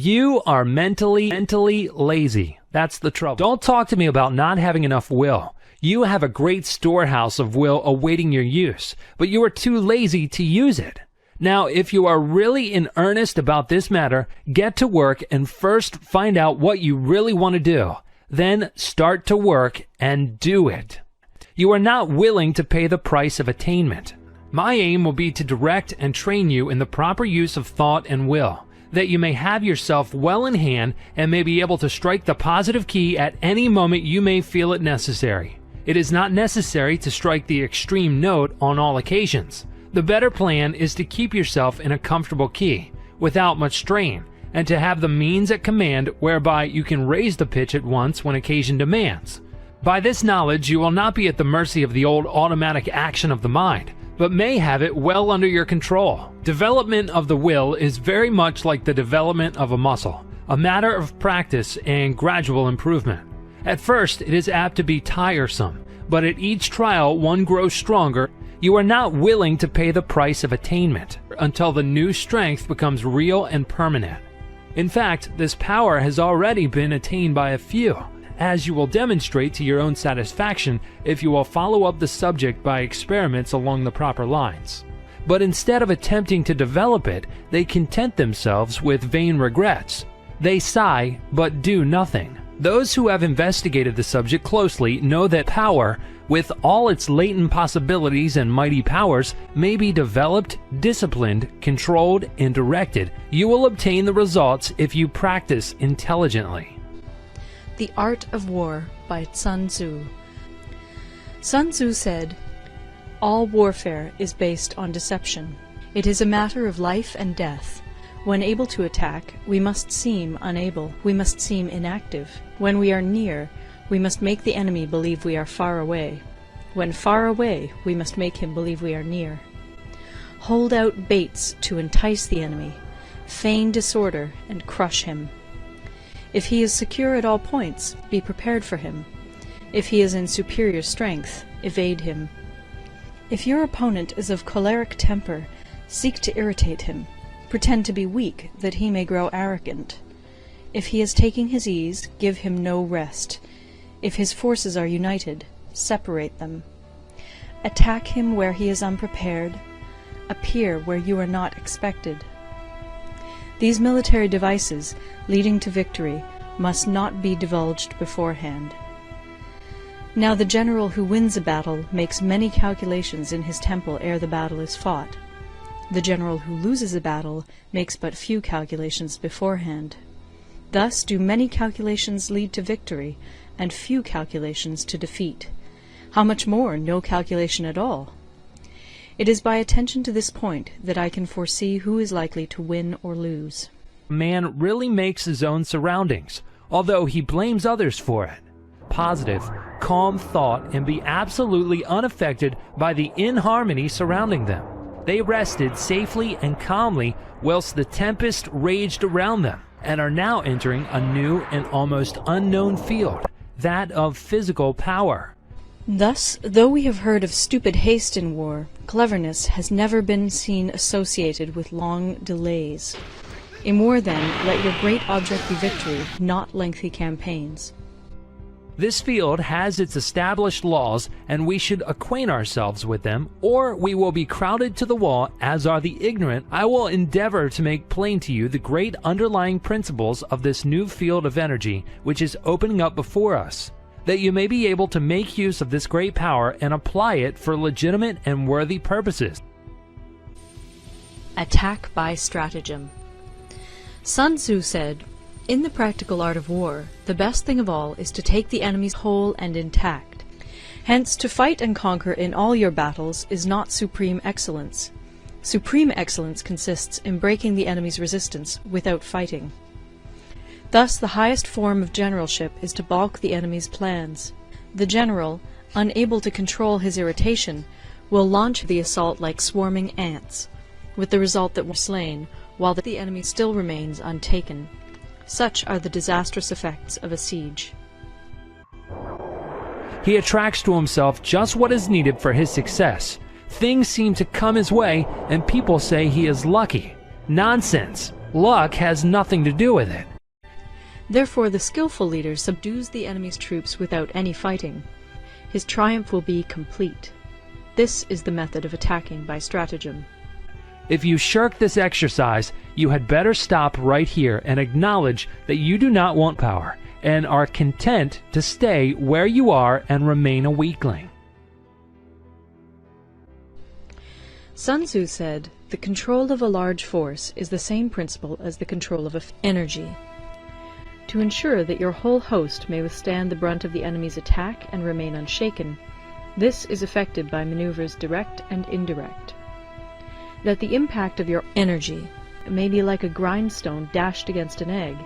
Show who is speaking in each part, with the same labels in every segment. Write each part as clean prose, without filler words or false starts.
Speaker 1: You are mentally lazy. That's the trouble. Don't talk to me about not having enough will. You have a great storehouse of will awaiting your use, but you are too lazy to use it. Now, if you are really in earnest about this matter, get to work and first find out what you really want to do. Then start to work and do it. You are not willing to pay the price of attainment. My aim will be to direct and train you in the proper use of thought and will, that you may have yourself well in hand and may be able to strike the positive key at any moment you may feel it necessary. It is not necessary to strike the extreme note on all occasions. The better plan is to keep yourself in a comfortable key, without much strain, and to have the means at command whereby you can raise the pitch at once when occasion demands. By this knowledge you will not be at the mercy of the old automatic action of the mind, but may have it well under your control. Development of the will is very much like the development of a muscle, a matter of practice and gradual improvement. At first it is apt to be tiresome, but at each trial one grows stronger. You are not willing to pay the price of attainment until the new strength becomes real and permanent. In fact, this power has already been attained by a few, as you will demonstrate to your own satisfaction if you will follow up the subject by experiments along the proper lines. But instead of attempting to develop it, they content themselves with vain regrets. They sigh, but do nothing. Those who have investigated the subject closely know that power, with all its latent possibilities and mighty powers, may be developed, disciplined, controlled, and directed. You will obtain the results if you practice intelligently.
Speaker 2: The Art of War by Sun Tzu. Sun Tzu said, "All warfare is based on deception. It is a matter of life and death. When able to attack, we must seem unable. We must seem inactive. When we are near, we must make the enemy believe we are far away. When far away, we must make him believe we are near. Hold out baits to entice the enemy. Feign disorder and crush him. If he is secure at all points, be prepared for him. If he is in superior strength, evade him. If your opponent is of choleric temper, seek to irritate him. Pretend to be weak, that he may grow arrogant. If he is taking his ease, give him no rest. If his forces are united, separate them. Attack him where he is unprepared. Appear where you are not expected. These military devices, leading to victory, must not be divulged beforehand. Now the general who wins a battle makes many calculations in his temple ere the battle is fought. The general who loses a battle makes but few calculations beforehand. Thus do many calculations lead to victory, and few calculations to defeat. How much more no calculation at all? It is by attention to this point that I can foresee who is likely to win or lose.
Speaker 1: Man really makes his own surroundings, although he blames others for it. Positive, calm thought and be absolutely unaffected by the inharmony surrounding them. They rested safely and calmly whilst the tempest raged around them, and are now entering a new and almost unknown field, that of physical power.
Speaker 2: Thus, though we have heard of stupid haste in war, cleverness has never been seen associated with long delays. In war, then, let your great object be victory, not lengthy campaigns.
Speaker 1: This field has its established laws, and we should acquaint ourselves with them, or we will be crowded to the wall, as are the ignorant. I will endeavor to make plain to you the great underlying principles of this new field of energy which is opening up before us, that you may be able to make use of this great power and apply it for legitimate and worthy purposes.
Speaker 2: Attack by stratagem. Sun Tzu said, "In the practical art of war, the best thing of all is to take the enemy whole and intact. Hence, to fight and conquer in all your battles is not supreme excellence. Supreme excellence consists in breaking the enemy's resistance without fighting. Thus, the highest form of generalship is to balk the enemy's plans. The general, unable to control his irritation, will launch the assault like swarming ants, with the result that we're slain, while the enemy still remains untaken. Such are the disastrous effects of a siege."
Speaker 1: He attracts to himself just what is needed for his success. Things seem to come his way, and people say he is lucky. Nonsense! Luck has nothing to do with it.
Speaker 2: Therefore, the skillful leader subdues the enemy's troops without any fighting. His triumph will be complete. This is the method of attacking by stratagem.
Speaker 1: If you shirk this exercise, you had better stop right here and acknowledge that you do not want power and are content to stay where you are and remain a weakling.
Speaker 2: Sun Tzu said, "The control of a large force is the same principle as the control of energy. To ensure that your whole host may withstand the brunt of the enemy's attack and remain unshaken, this is effected by maneuvers direct and indirect. That the impact of your energy may be like a grindstone dashed against an egg,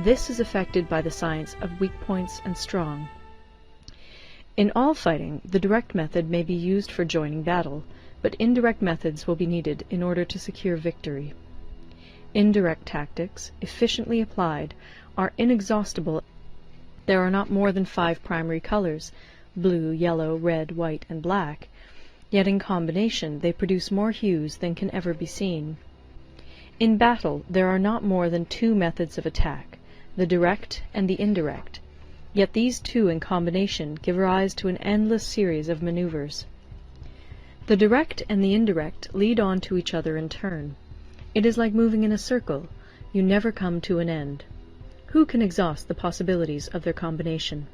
Speaker 2: this is effected by the science of weak points and strong. In all fighting, the direct method may be used for joining battle, but indirect methods will be needed in order to secure victory. Indirect tactics, efficiently applied, are inexhaustible. There are not more than 5 primary colors, blue, yellow, red, white, and black, yet in combination they produce more hues than can ever be seen. In battle there are not more than 2 methods of attack, the direct and the indirect, yet these 2 in combination give rise to an endless series of maneuvers. The direct and the indirect lead on to each other in turn. It is like moving in a circle. You never come to an end. Who can exhaust the possibilities of their combination?"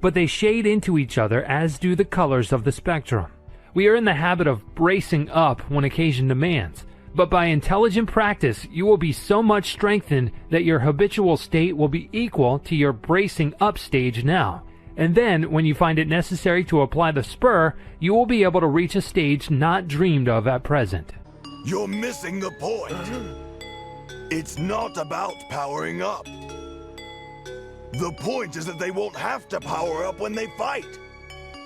Speaker 1: But they shade into each other, as do the colors of the spectrum. We are in the habit of bracing up when occasion demands, but by intelligent practice you will be so much strengthened that your habitual state will be equal to your bracing up stage now. And then, when you find it necessary to apply the spur, you will be able to reach a stage not dreamed of at present.
Speaker 3: You're missing the point. It's not about powering up. The point is that they won't have to power up when they fight.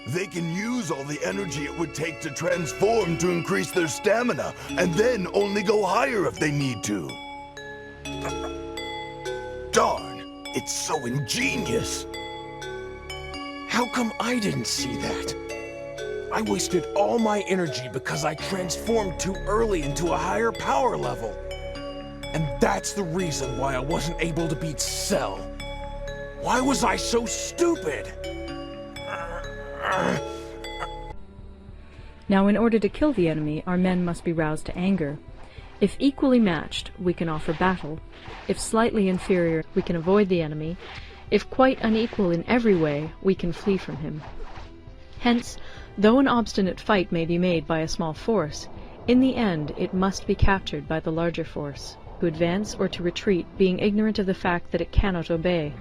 Speaker 3: They can use all the energy it would take to transform to increase their stamina, and then only go higher if they need to. Darn, it's so ingenious.
Speaker 4: How come I didn't see that? I wasted all my energy because I transformed too early into a higher power level. And that's the reason why I wasn't able to beat Cell. Why was I so stupid?
Speaker 2: Now, in order to kill the enemy, our men must be roused to anger. If equally matched, we can offer battle. If slightly inferior, we can avoid the enemy. If quite unequal in every way, we can flee from him. Hence, though an obstinate fight may be made by a small force, in the end it must be captured by the larger force, to advance or to retreat, being ignorant of the fact that it cannot obey.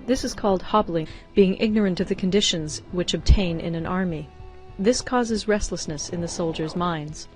Speaker 2: This is called hobbling, being ignorant of the conditions which obtain in an army. This causes restlessness in the soldiers' minds.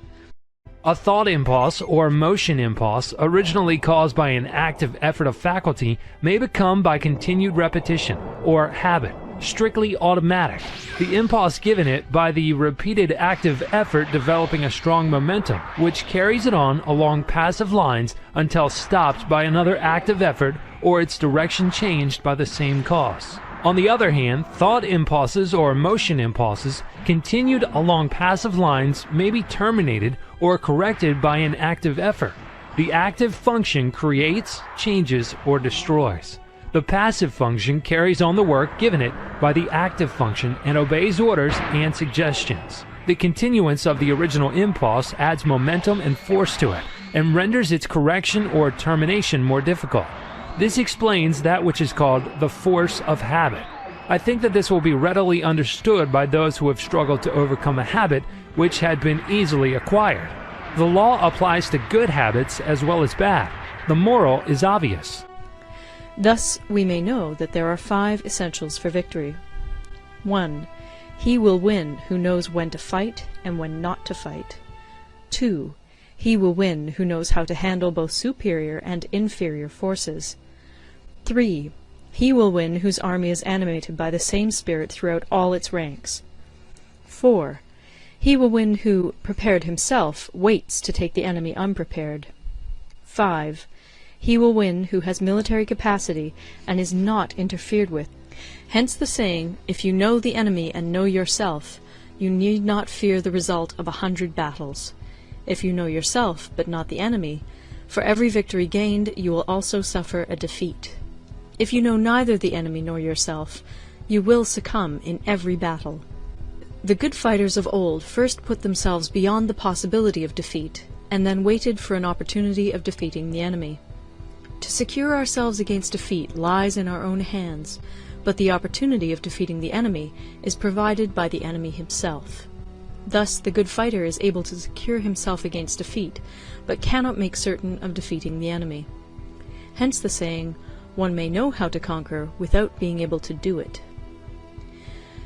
Speaker 1: A thought impulse or motion impulse, originally caused by an active effort of faculty, may become by continued repetition, or habit, strictly automatic. The impulse given it by the repeated active effort developing a strong momentum, which carries it on along passive lines until stopped by another active effort or its direction changed by the same cause. On the other hand, thought impulses or motion impulses continued along passive lines may be terminated or corrected by an active effort. The active function creates, changes, or destroys. The passive function carries on the work given it by the active function and obeys orders and suggestions. The continuance of the original impulse adds momentum and force to it, and renders its correction or termination more difficult. This explains that which is called the force of habit. I think that this will be readily understood by those who have struggled to overcome a habit which had been easily acquired. The law applies to good habits as well as bad. The moral is obvious.
Speaker 2: Thus we may know that there are 5 essentials for victory. 1. He will win who knows when to fight and when not to fight. 2. He will win who knows how to handle both superior and inferior forces. 3. He will win whose army is animated by the same spirit throughout all its ranks. 4. He will win who, prepared himself, waits to take the enemy unprepared. 5. He will win who has military capacity and is not interfered with. Hence the saying, if you know the enemy and know yourself, you need not fear the result of 100 battles. If you know yourself but not the enemy, For every victory gained, you will also suffer a defeat. If you know neither the enemy nor yourself, you will succumb in every battle. The good fighters of old first put themselves beyond the possibility of defeat, and then waited for an opportunity of defeating the enemy. To secure ourselves against defeat lies in our own hands, but the opportunity of defeating the enemy is provided by the enemy himself. Thus the good fighter is able to secure himself against defeat, but cannot make certain of defeating the enemy. Hence the saying, one may know how to conquer without being able to do it.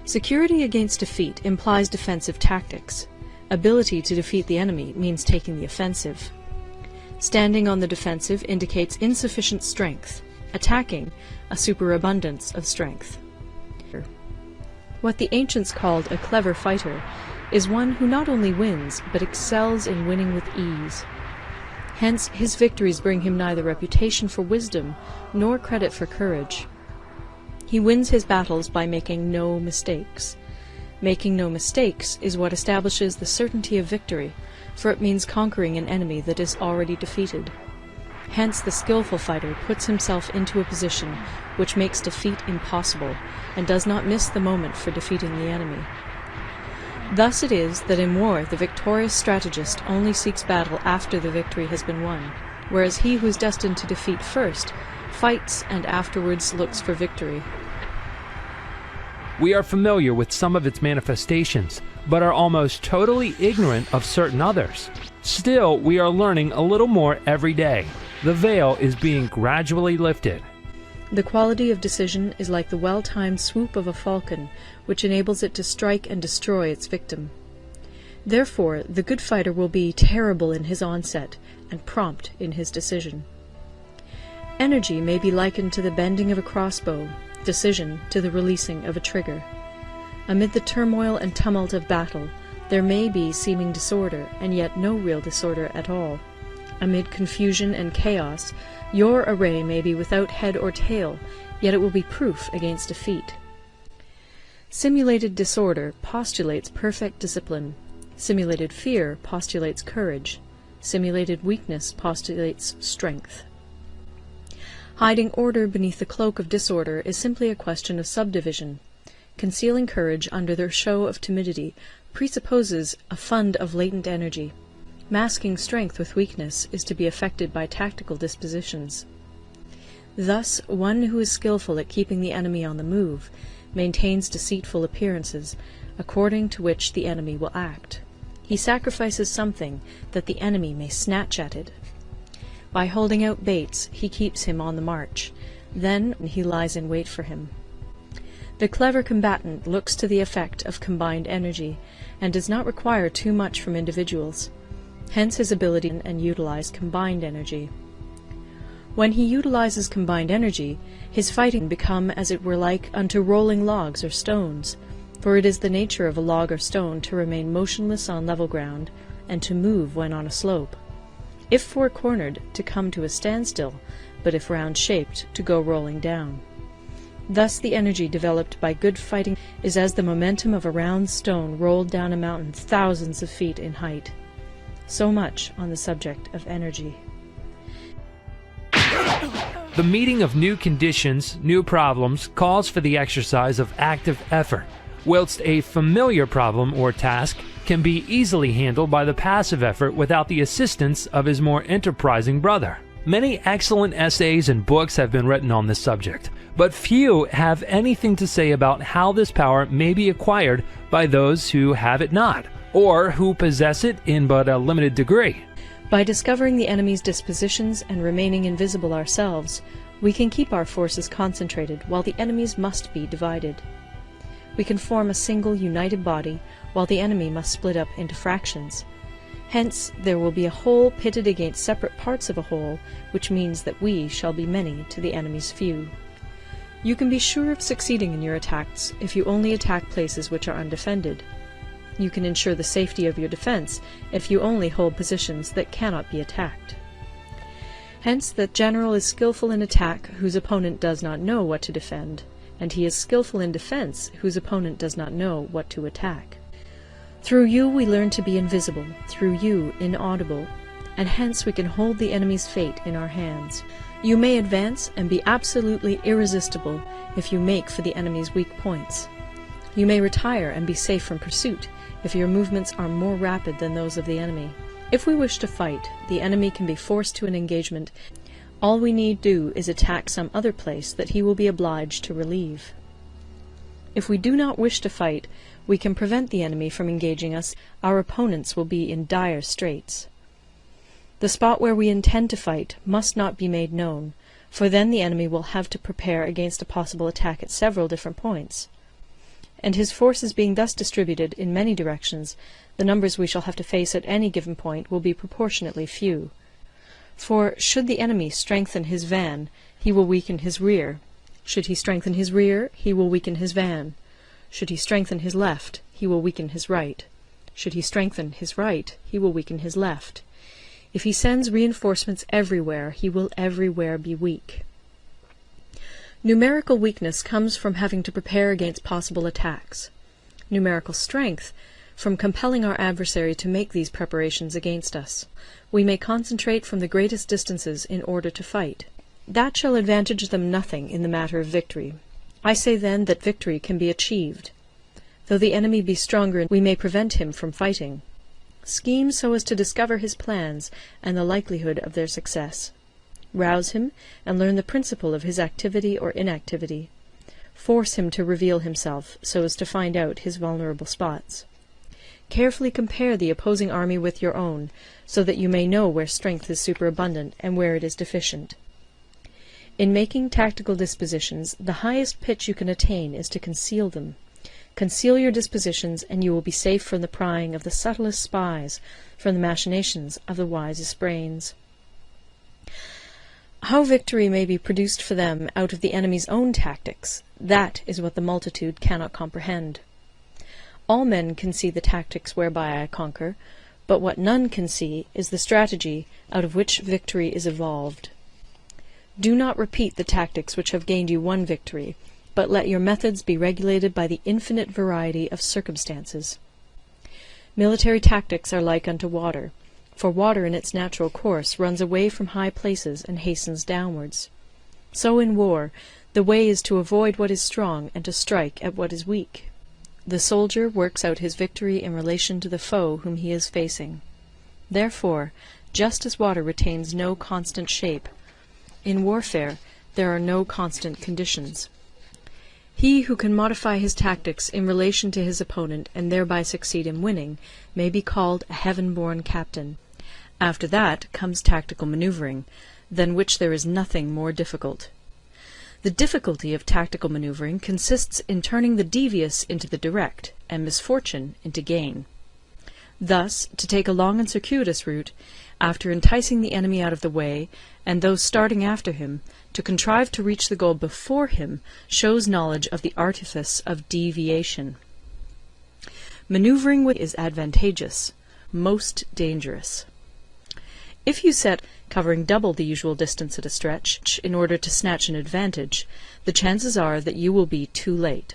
Speaker 2: Security against defeat implies defensive tactics. Ability to defeat the enemy means taking the offensive. Standing on the defensive indicates insufficient strength. Attacking, a superabundance of strength. What the ancients called a clever fighter is one who not only wins, but excels in winning with ease. Hence, his victories bring him neither reputation for wisdom nor credit for courage. He wins his battles by making no mistakes. Making no mistakes is what establishes the certainty of victory, for it means conquering an enemy that is already defeated. Hence, the skillful fighter puts himself into a position which makes defeat impossible, and does not miss the moment for defeating the enemy. Thus it is that in war the victorious strategist only seeks battle after the victory has been won, whereas he who is destined to defeat first fights and afterwards looks for victory.
Speaker 1: We are familiar with some of its manifestations, but are almost totally ignorant of certain others. Still, we are learning a little more every day. The veil is being gradually lifted.
Speaker 2: The quality of decision is like the well-timed swoop of a falcon, which enables it to strike and destroy its victim. Therefore, the good fighter will be terrible in his onset and prompt in his decision. Energy may be likened to the bending of a crossbow, decision to the releasing of a trigger. Amid the turmoil and tumult of battle, there may be seeming disorder, and yet no real disorder at all. Amid confusion and chaos, your array may be without head or tail, yet it will be proof against defeat. Simulated disorder postulates perfect discipline. Simulated fear postulates courage. Simulated weakness postulates strength. Hiding order beneath the cloak of disorder is simply a question of subdivision. Concealing courage under their show of timidity presupposes a fund of latent energy. Masking strength with weakness is to be effected by tactical dispositions. Thus, one who is skillful at keeping the enemy on the move maintains deceitful appearances, according to which the enemy will act. He sacrifices something that the enemy may snatch at it. By holding out baits, he keeps him on the march. Then he lies in wait for him. The clever combatant looks to the effect of combined energy, and does not require too much from individuals. Hence his ability and utilize combined energy. When he utilizes combined energy, his fighting become as it were like unto rolling logs or stones, for it is the nature of a log or stone to remain motionless on level ground, and to move when on a slope. If four-cornered, to come to a standstill, but if round-shaped, to go rolling down. Thus the energy developed by good fighting is as the momentum of a round stone rolled down a mountain thousands of feet in height. So much on the subject of energy.
Speaker 1: The meeting of new conditions, new problems, calls for the exercise of active effort, whilst a familiar problem or task can be easily handled by the passive effort without the assistance of his more enterprising brother. Many excellent essays and books have been written on this subject, but few have anything to say about how this power may be acquired by those who have it not, or who possess it in but a limited degree.
Speaker 2: By discovering the enemy's dispositions and remaining invisible ourselves, we can keep our forces concentrated while the enemy's must be divided. We can form a single united body while the enemy must split up into fractions. Hence there will be a whole pitted against separate parts of a whole, which means that we shall be many to the enemy's few. You can be sure of succeeding in your attacks if you only attack places which are undefended. You can ensure the safety of your defense if you only hold positions that cannot be attacked. Hence the general is skillful in attack whose opponent does not know what to defend, and he is skillful in defense whose opponent does not know what to attack. Through you we learn to be invisible, through you inaudible, and hence we can hold the enemy's fate in our hands. You may advance and be absolutely irresistible if you make for the enemy's weak points. You may retire and be safe from pursuit if your movements are more rapid than those of the enemy. If we wish to fight, the enemy can be forced to an engagement. All we need do is attack some other place that he will be obliged to relieve. If we do not wish to fight, we can prevent the enemy from engaging us. Our opponents will be in dire straits. The spot where we intend to fight must not be made known, for then the enemy will have to prepare against a possible attack at several different points. And his forces being thus distributed in many directions, the numbers we shall have to face at any given point will be proportionately few. For should the enemy strengthen his van, he will weaken his rear. Should he strengthen his rear, he will weaken his van. Should he strengthen his left, he will weaken his right. Should he strengthen his right, he will weaken his left. If he sends reinforcements everywhere, he will everywhere be weak. Numerical weakness comes from having to prepare against possible attacks. Numerical strength from compelling our adversary to make these preparations against us. We may concentrate from the greatest distances in order to fight. That shall advantage them nothing in the matter of victory. I say then that victory can be achieved. Though the enemy be stronger, we may prevent him from fighting. Scheme so as to discover his plans and the likelihood of their success. Rouse him and learn the principle of his activity or inactivity. Force him to reveal himself so as to find out his vulnerable spots. Carefully compare the opposing army with your own, so that you may know where strength is superabundant and where it is deficient. In making tactical dispositions, the highest pitch you can attain is to conceal them. Conceal your dispositions, and you will be safe from the prying of the subtlest spies, from the machinations of the wisest brains. How victory may be produced for them out of the enemy's own tactics, that is what the multitude cannot comprehend. All men can see the tactics whereby I conquer, but what none can see is the strategy out of which victory is evolved. Do not repeat the tactics which have gained you one victory, but let your methods be regulated by the infinite variety of circumstances. Military tactics are like unto water, for water in its natural course runs away from high places and hastens downwards. So in war, the way is to avoid what is strong and to strike at what is weak. The soldier works out his victory in relation to the foe whom he is facing. Therefore, just as water retains no constant shape, in warfare there are no constant conditions. He who can modify his tactics in relation to his opponent and thereby succeed in winning may be called a heaven-born captain. After that comes tactical maneuvering, than which there is nothing more difficult. The difficulty of tactical maneuvering consists in turning the devious into the direct, and misfortune into gain. Thus, to take a long and circuitous route, after enticing the enemy out of the way, and those starting after him, to contrive to reach the goal before him, shows knowledge of the artifice of deviation. Maneuvering is advantageous, most dangerous. If you set covering double the usual distance at a stretch in order to snatch an advantage, the chances are that you will be too late.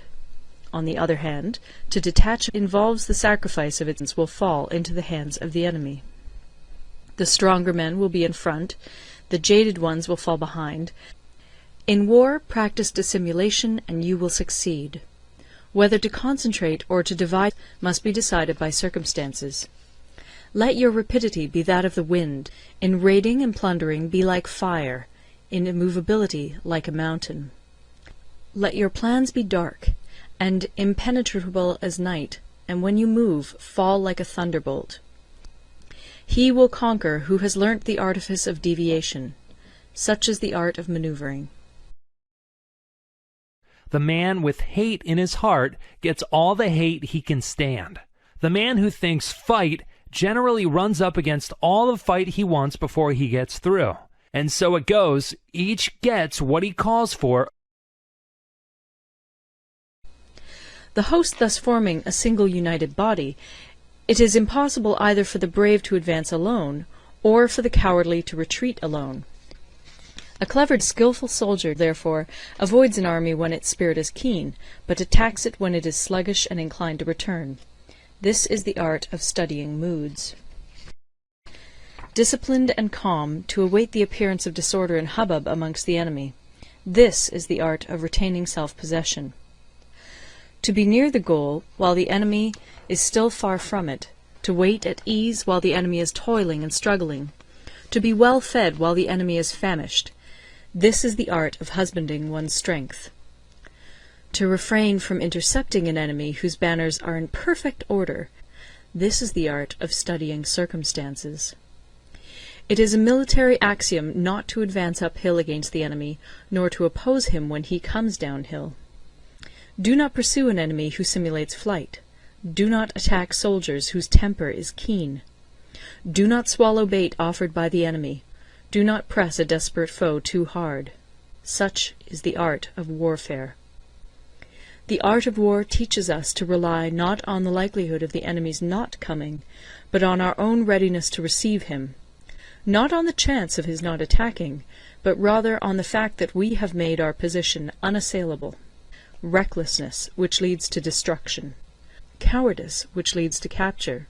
Speaker 2: On the other hand, to detach involves the sacrifice of its will fall into the hands of the enemy. The stronger men will be in front, the jaded ones will fall behind. In war, practice dissimulation and you will succeed. Whether to concentrate or to divide must be decided by circumstances. Let your rapidity be that of the wind, in raiding and plundering be like fire, in immovability like a mountain. Let your plans be dark, and impenetrable as night, and when you move, fall like a thunderbolt. He will conquer who has learnt the artifice of deviation. Such is the art of maneuvering.
Speaker 1: The man with hate in his heart gets all the hate he can stand. The man who thinks fight generally runs up against all the fight he wants before he gets through. And so it goes, each gets what he calls for.
Speaker 2: The host thus forming a single united body, it is impossible either for the brave to advance alone, or for the cowardly to retreat alone. A clever, skilful soldier, therefore, avoids an army when its spirit is keen, but attacks it when it is sluggish and inclined to return. This is the art of studying moods. disciplined and calm to await the appearance of disorder and hubbub amongst the enemy. This is the art of retaining self-possession. To be near the goal while the enemy is still far from it, to wait at ease while the enemy is toiling and struggling, to be well fed while the enemy is famished, this is the art of husbanding one's strength. To refrain from intercepting an enemy whose banners are in perfect order, this is the art of studying circumstances. It is a military axiom not to advance uphill against the enemy, nor to oppose him when he comes downhill. Do not pursue an enemy who simulates flight. Do not attack soldiers whose temper is keen. Do not swallow bait offered by the enemy. Do not press a desperate foe too hard. Such is the art of warfare. The art of war teaches us to rely not on the likelihood of the enemy's not coming, but on our own readiness to receive him. Not on the chance of his not attacking, but rather on the fact that we have made our position unassailable. Recklessness, which leads to destruction. Cowardice, which leads to capture.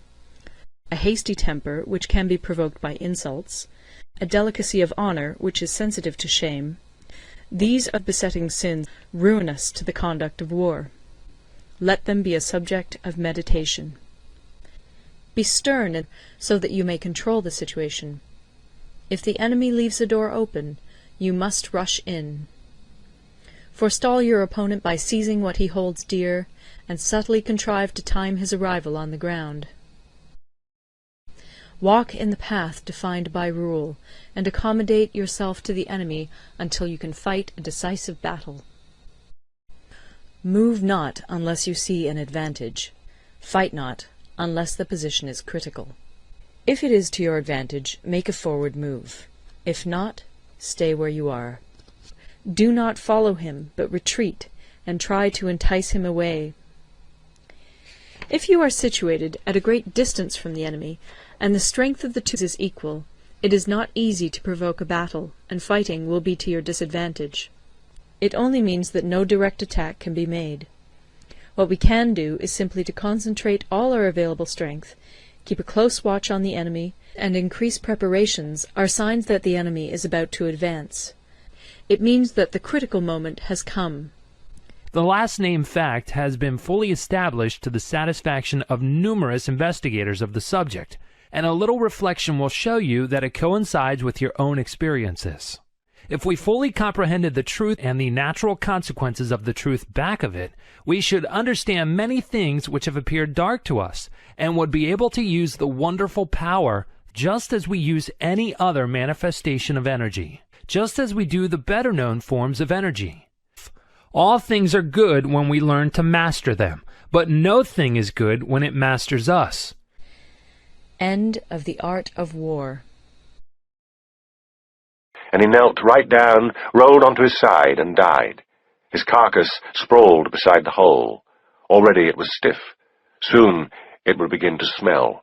Speaker 2: A hasty temper, which can be provoked by insults. A delicacy of honor, which is sensitive to shame. These are besetting sins ruinous to the conduct of war. Let them be a subject of meditation. Be stern so that you may control the situation. If the enemy leaves a door open, you must rush in. Forestall your opponent by seizing what he holds dear, and subtly contrive to time his arrival on the ground. Walk in the path defined by rule, and accommodate yourself to the enemy until you can fight a decisive battle. Move not unless you see an advantage. Fight not unless the position is critical. If it is to your advantage, make a forward move. If not, stay where you are. Do not follow him, but retreat, and try to entice him away. If you are situated at a great distance from the enemy, and the strength of the two is equal, it is not easy to provoke a battle, and fighting will be to your disadvantage. It only means that no direct attack can be made. What we can do is simply to concentrate all our available strength, keep a close watch on the enemy, and increase preparations are signs that the enemy is about to advance. It means that the critical moment has come.
Speaker 1: The last named fact has been fully established to the satisfaction of numerous investigators of the subject, and a little reflection will show you that it coincides with your own experiences. If we fully comprehended the truth and the natural consequences of the truth back of it, we should understand many things which have appeared dark to us, and would be able to use the wonderful power just as we use any other manifestation of energy, just as we do the better-known forms of energy. All things are good when we learn to master them, but no thing is good when it masters us.
Speaker 2: End of the Art of War.
Speaker 5: And he knelt right down, rolled onto his side, and died. His carcass sprawled beside the hole. Already it was stiff. Soon it would begin to smell.